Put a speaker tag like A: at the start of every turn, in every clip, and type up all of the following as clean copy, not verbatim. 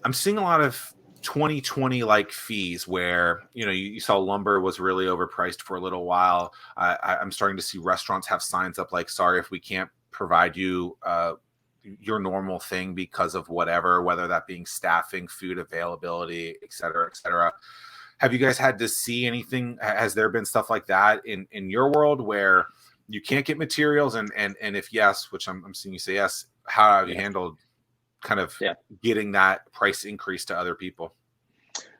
A: I'm seeing a lot of 2020 like fees where, you saw lumber was really overpriced for a little while. I'm starting to see restaurants have signs up like, sorry if we can't provide you your normal thing because of whatever, whether that being staffing, food availability, et cetera, et cetera. Have you guys had to see anything? Has there been stuff like that in your world where you can't get materials? And if yes, which I'm seeing you say yes, how have you handled kind of getting that price increase to other people?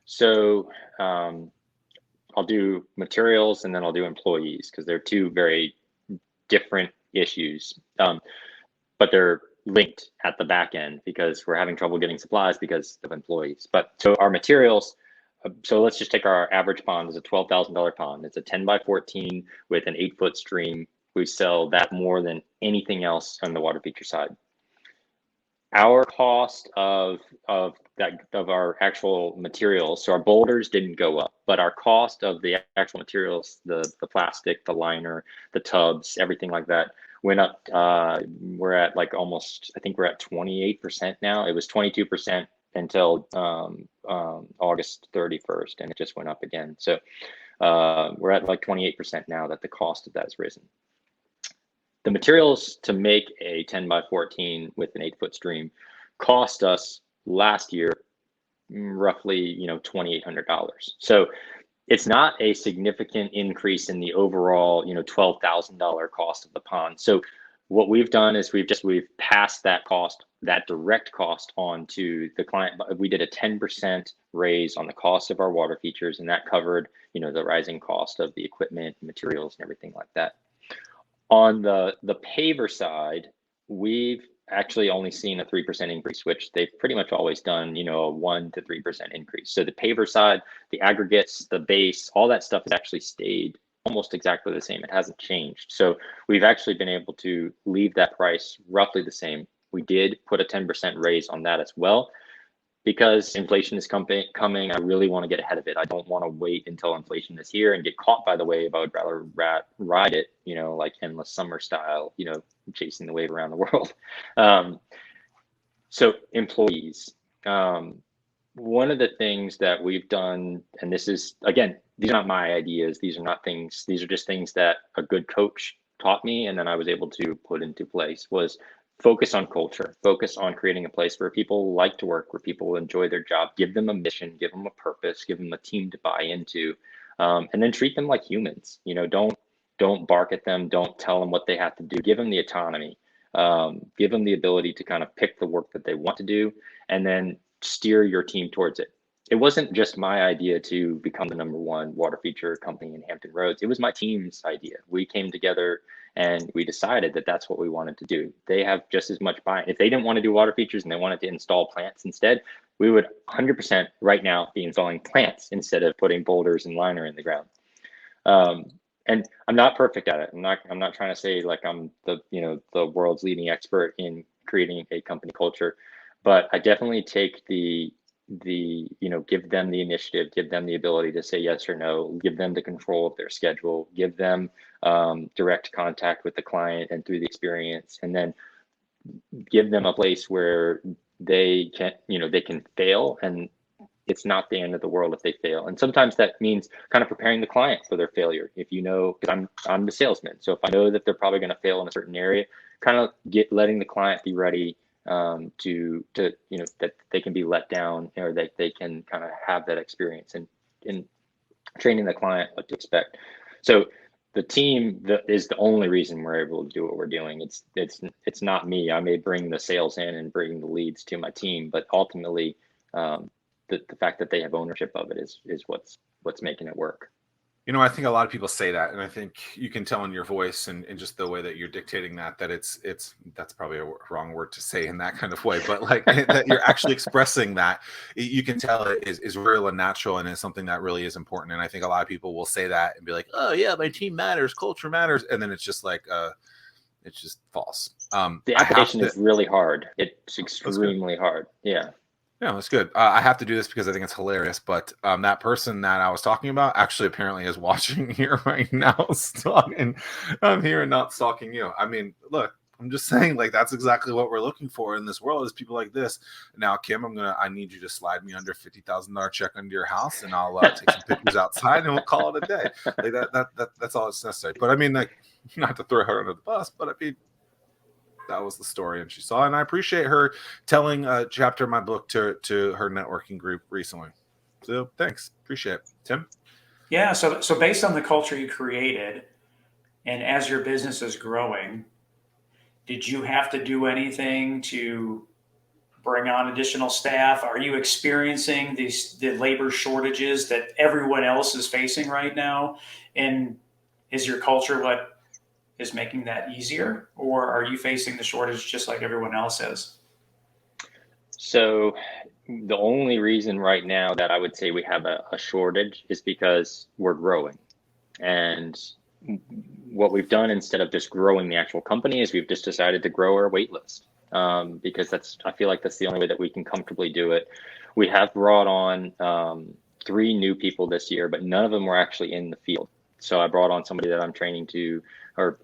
B: So I'll do materials and then I'll do employees because they're two very different issues, but they're linked at the back end because we're having trouble getting supplies because of employees. But so our materials, so let's just take our average pond is a $12,000 pond. It's a 10 by 14 with an 8-foot stream. We sell that more than anything else on the water feature side. Our cost of our actual materials, so our boulders didn't go up, but our cost of the actual materials, the plastic, the liner, the tubs, everything like that went up. We're at like almost, I think we're at 28% now. It was 22% until August 31st, and it just went up again. So we're at like 28% now that the cost of that has risen. The materials to make a 10 by 14 with an 8-foot stream cost us last year roughly, $2,800. So it's not a significant increase in the overall, $12,000 cost of the pond. So what we've done is we've passed that cost, that direct cost on to the client. We did a 10% raise on the cost of our water features, and that covered, the rising cost of the equipment, materials, and everything like that. On the paver side, we've actually only seen a 3% increase, which they've pretty much always done, a 1 to 3% increase. So the paver side, the aggregates, the base, all that stuff has actually stayed almost exactly the same. It hasn't changed. So we've actually been able to leave that price roughly the same. We did put a 10% raise on that as well. Because inflation is coming, I really want to get ahead of it. I don't want to wait until inflation is here and get caught by the wave. I would rather ride it, like endless summer style, chasing the wave around the world. So employees, one of the things that we've done, and this is, again, these are not my ideas. These are just things that a good coach taught me. And then I was able to put into place was focus on culture, focus on creating a place where people like to work, where people enjoy their job, give them a mission, give them a purpose, give them a team to buy into, and then treat them like humans. Don't bark at them. Don't tell them what they have to do. Give them the autonomy, give them the ability to kind of pick the work that they want to do, and then steer your team towards it. It wasn't just my idea to become the #1 water feature company in Hampton Roads. It was my team's idea. We came together and we decided that that's what we wanted to do. They have just as much buy-in. If they didn't want to do water features and they wanted to install plants instead, we would 100% right now be installing plants instead of putting boulders and liner in the ground. And I'm not perfect at it. I'm not trying to say like I'm the world's leading expert in creating a company culture, but I definitely take give them the initiative, give them the ability to say yes or no, give them the control of their schedule, give them direct contact with the client and through the experience, and then give them a place where they can fail, and it's not the end of the world if they fail. And sometimes that means kind of preparing the client for their failure. If because I'm the salesman, so if I know that they're probably going to fail in a certain area, kind of letting the client be ready to that they can be let down, or that they can kind of have that experience, and in training the client what to expect. So the team is the only reason we're able to do what we're doing. It's not me. I may bring the sales in and bring the leads to my team, but ultimately the fact that they have ownership of it is what's making it work.
A: I think a lot of people say that, and I think you can tell in your voice and just the way that you're dictating that that's probably a wrong word to say in that kind of way, but like that you're actually expressing that. You can tell it is real and natural, and it's something that really is important. And I think a lot of people will say that and be like, oh yeah, my team matters, culture matters. And then it's just like, it's just false.
B: The application is really hard. It's extremely hard. Yeah.
A: Yeah, that's good. I have to do this because I think it's hilarious. But that person that I was talking about actually apparently is watching here right now, and I'm here and not stalking you. I mean, look, I'm just saying, like, that's exactly what we're looking for in this world, is people like this. Now, Kim, I need you to slide me under $50,000 check under your house, and I'll take some pictures outside, and we'll call it a day. Like that's all that's necessary. But I mean, like, not to throw her under the bus, but I mean, that was the story, and she saw, and I appreciate her telling a chapter of my book to her networking group recently. So thanks, appreciate it, Tim.
C: Yeah. So based on the culture you created, and as your business is growing, did you have to do anything to bring on additional staff? Are you experiencing the labor shortages that everyone else is facing right now? And is your culture what is making that easier, or are you facing the shortage just like everyone else is?
B: So the only reason right now that I would say we have a shortage is because we're growing. And what we've done instead of just growing the actual company is we've just decided to grow our wait list, because I feel like that's the only way that we can comfortably do it. We have brought on 3 new people this year, but none of them were actually in the field. So I brought on somebody that I'm training to, or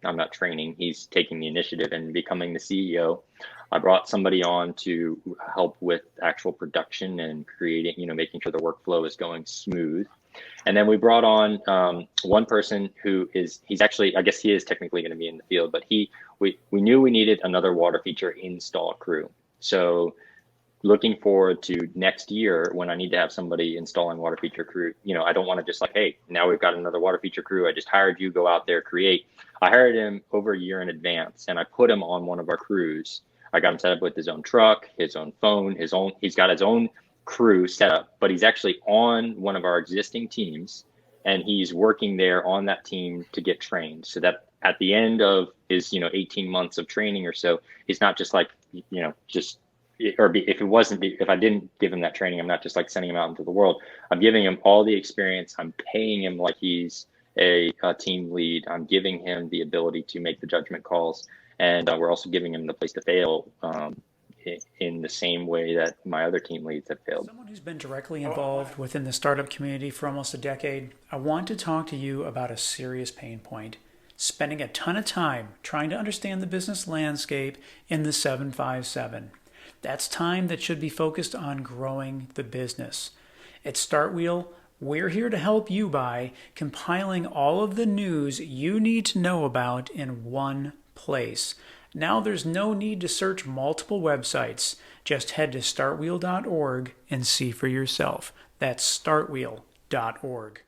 B: I'm not training, he's taking the initiative and becoming the CEO. I brought somebody on to help with actual production and creating, making sure the workflow is going smooth. And then we brought on one person he's actually, I guess he is technically going to be in the field, but we knew we needed another water feature install crew. So looking forward to next year when I need to have somebody installing water feature crew, I don't want to just like, hey, now we've got another water feature crew. I just hired you, go out there, create. I hired him over a year in advance, and I put him on one of our crews. I got him set up with his own truck, his own phone, he's got his own crew set up, but he's actually on one of our existing teams, and he's working there on that team to get trained, so that at the end of his 18 months of training or so, he's not just like if I didn't give him that training, I'm not just like sending him out into the world. I'm giving him all the experience. I'm paying him like he's a team lead. I'm giving him the ability to make the judgment calls, and we're also giving him the place to fail, in the same way that my other team leads have failed.
C: Someone who's been directly involved within the startup community for almost a decade, I want to talk to you about a serious pain point: spending a ton of time trying to understand the business landscape in the 757. That's time that should be focused on growing the business. At Startwheel, we're here to help you by compiling all of the news you need to know about in one place. Now there's no need to search multiple websites. Just head to startwheel.org and see for yourself. That's startwheel.org.